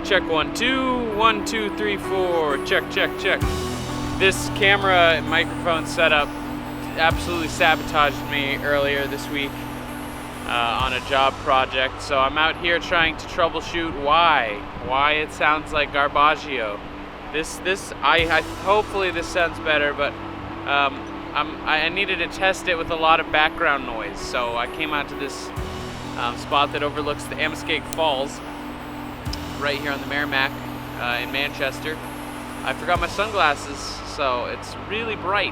Check 1 2 1 2 3 4. Check, check, check. This camera and microphone setup absolutely sabotaged me earlier this week on a job project. So I'm out here trying to troubleshoot why it sounds like Garbaggio. Hopefully this sounds better, but I needed to test it with a lot of background noise. So I came out to this spot that overlooks the Amoskeag Falls, right here on the Merrimack in Manchester. I forgot my sunglasses, so it's really bright.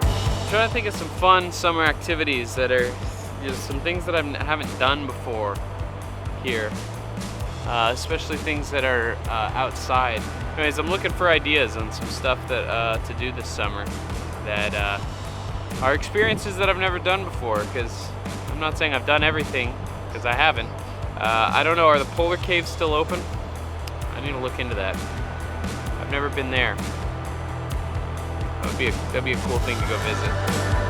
I'm trying to think of some fun summer activities that are some things that I haven't done before here, especially things that are outside. Anyways, I'm looking for ideas on some stuff that to do this summer that are experiences that I've never done before, because I'm not saying I've done everything, because I haven't. I don't know, are the polar caves still open? I need to look into that. I've never been there. That'd be a cool thing to go visit.